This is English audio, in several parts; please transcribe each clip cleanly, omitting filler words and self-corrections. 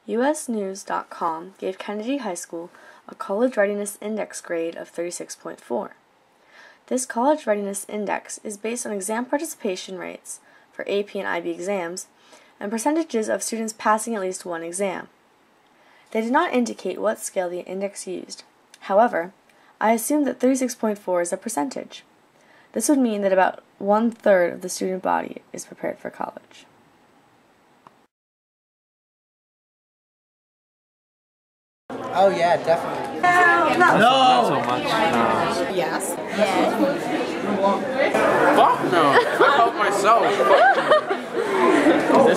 USnews.com gave Kennedy High School a College Readiness Index grade of 36.4. This College Readiness Index is based on exam participation rates for AP and IB exams and percentages of students passing at least one exam. They did not indicate what scale the index used. However, I assume that 36.4 is a percentage. This would mean that about 1/3 of the student body is prepared for college. Oh yeah, definitely. No! Not so much. No. Yes. Fuck no. I help myself.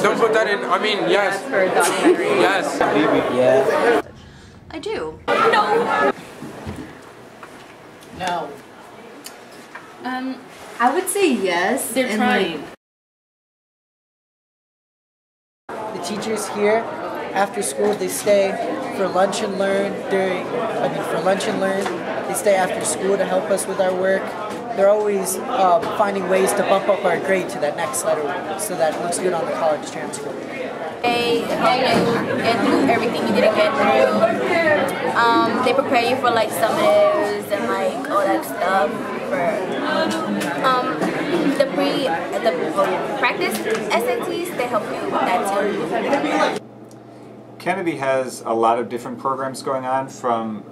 Don't put that in. I mean, yes. For a documentary. Yes. Yeah. I do. No. No. I would say yes. They're trying. The teachers here, after school, they stay for lunch and learn. They stay after school to help us with our work. They're always finding ways to bump up our grade to that next letter so that it looks good on the college transcript. They help you get through everything you didn't get through. They prepare you for like summatives and like all that stuff. For the practice SATs, they help you with that too. Kennedy has a lot of different programs going on from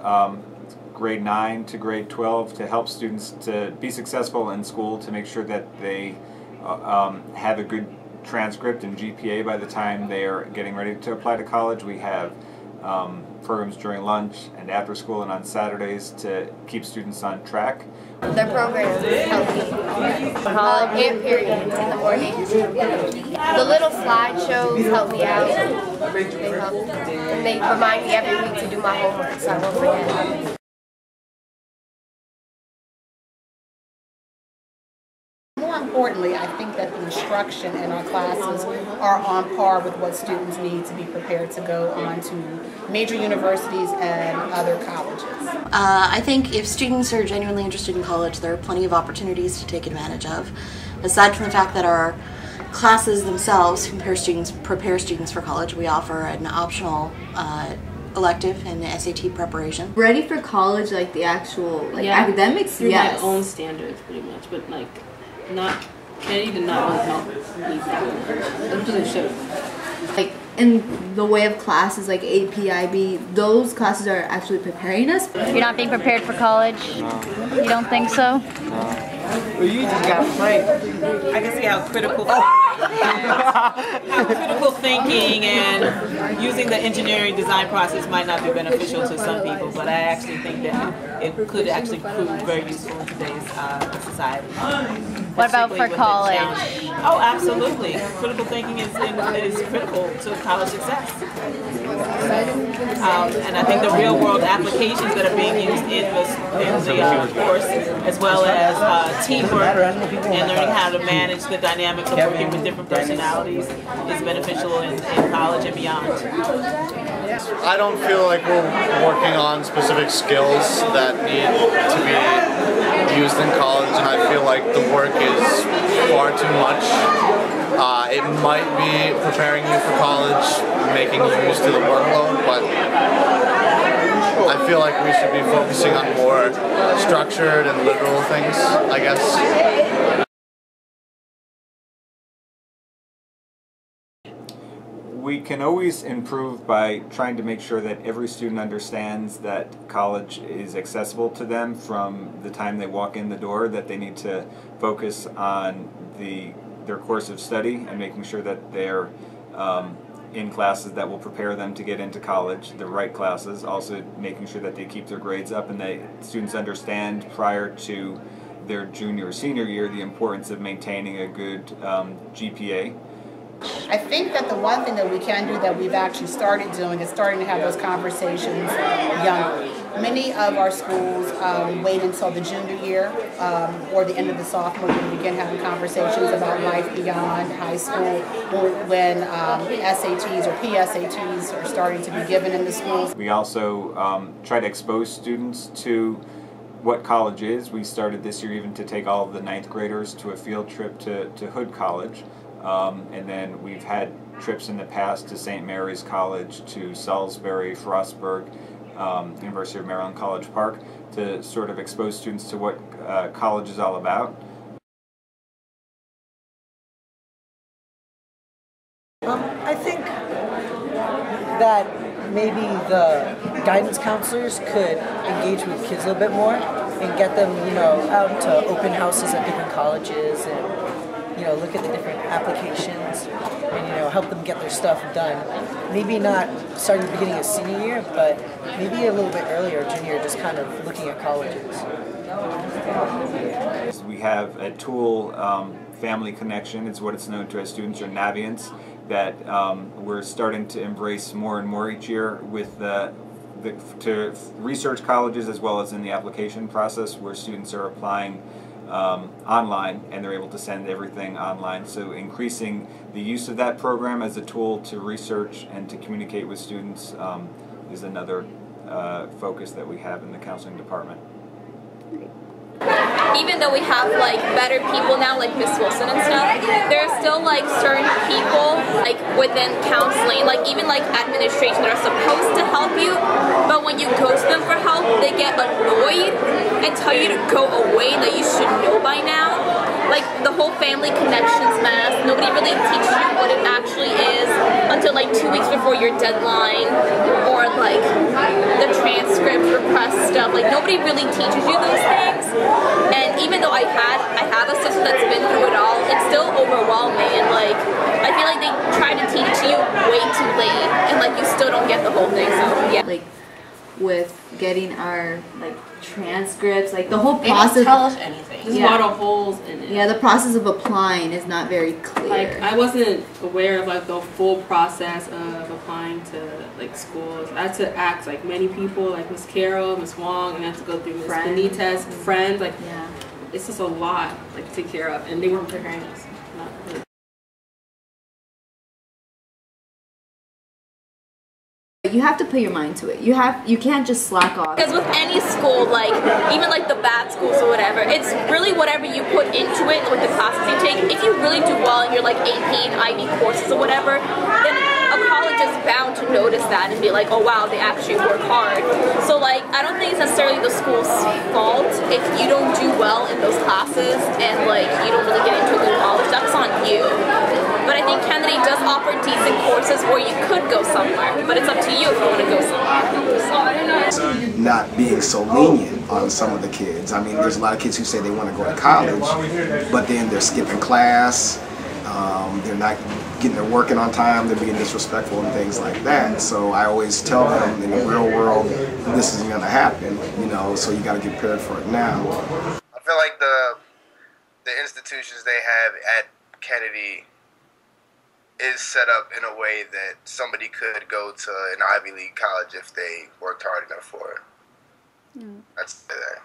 grade 9 to grade 12 to help students to be successful in school, to make sure that they have a good transcript and GPA by the time they are getting ready to apply to college. We have programs during lunch and after school and on Saturdays to keep students on track. Their programs help me. And period in the morning. The little slideshows help me out. They help. And they remind me every week to do my homework so I won't forget. More importantly, I think that the instruction in our classes are on par with what students need to be prepared to go on to major universities and other colleges. I think if students are genuinely interested in college, there are plenty of opportunities to take advantage of. Aside from the fact that our classes themselves prepare students for college, we offer an optional elective and SAT preparation. Ready for college, like the actual academics, through yes. my own standards, pretty much, but like Kennedy did not really help me through it. Should. Like in the way of classes like AP, IB, those classes are actually preparing us. You're not being prepared for college? No. You don't think so? No. Well, you just got played. I can see how critical thinking and using the engineering design process might not be beneficial to some people, but I actually think that it could actually prove very useful in today's society. What about for college? Oh, absolutely. Critical thinking is critical to college success. And I think the real world applications that are being used in the course, as well as teamwork and learning how to manage the dynamics of working with different personalities, is beneficial in college and beyond. I don't feel like we're working on specific skills that need to be used in college, and I feel like the work is far too much. It might be preparing you for college, making you used to the workload, but I feel like we should be focusing on more structured and literal things, I guess. We can always improve by trying to make sure that every student understands that college is accessible to them from the time they walk in the door, that they need to focus on their course of study and making sure that they're in classes that will prepare them to get into college, the right classes, also making sure that they keep their grades up and that students understand prior to their junior or senior year the importance of maintaining a good GPA. I think that the one thing that we can do that we've actually started doing is starting to have those conversations younger. Many of our schools wait until the junior year or the end of the sophomore year to begin having conversations about life beyond high school when SATs or PSATs are starting to be given in the schools. We also try to expose students to what college is. We started this year even to take all of the 9th graders to a field trip to Hood College. And then we've had trips in the past to St. Mary's College, to Salisbury, Frostburg, University of Maryland College Park, to sort of expose students to what college is all about. I think that maybe the guidance counselors could engage with kids a little bit more and get them, out to open houses at different colleges and, look at the different applications and, help them get their stuff done. Maybe not starting at the beginning of senior year, but maybe a little bit earlier, junior, just kind of looking at colleges. We have a tool, Family Connection, it's what it's known to as students, or Navients, that we're starting to embrace more and more each year with to research colleges, as well as in the application process, where students are applying online and they're able to send everything online. So increasing the use of that program as a tool to research and to communicate with students is another focus that we have in the counseling department. Even though we have better people now, like Miss Wilson and stuff, there are still certain people within counseling, even administration, that are supposed to help you, but when you go to them for help, they get annoyed and tell you to go away, that you should know by now. The whole family connections mess, nobody really teaches you what it actually is until 2 weeks before your deadline, or the transcript request stuff. Nobody really teaches you those things. And even though I have a sister that's been through it all, it's still overwhelming, and I feel like they try to teach you way too late, and you still don't get the whole thing. So yeah. With getting our transcripts, the whole They process. don't tell us anything. There's a lot of holes in it. Yeah, the process of applying is not very clear. I wasn't aware of the full process of applying to schools. I had to ask many people, Miss Carol, Miss Wong, and I had to go through Miss Benitez, friends. It's just a lot to take care of, and they weren't preparing us. Not really. You have to put your mind to it. You can't just slack off. Because with any school, even the bad schools or whatever, it's really whatever you put into it with the classes you take. If you really do well in your AP and IB courses or whatever, then a college is bound to notice that and be oh wow, they actually work hard. So I don't think it's necessarily the school's fault if you don't do well in those classes and you don't really get into a good college. That's on you. But I think Kennedy does offer decent courses where you could go somewhere, but it's up to you if you want to go somewhere. So I don't know. Not being so lenient on some of the kids. I mean, there's a lot of kids who say they want to go to college, but then they're skipping class, they're not getting their work in on time, they're being disrespectful and things like that. So I always tell them, in the real world, this isn't going to happen, so you got to get prepared for it now. I feel like the institutions they have at Kennedy is set up in a way that somebody could go to an Ivy League college if they worked hard enough for it. I'd say that.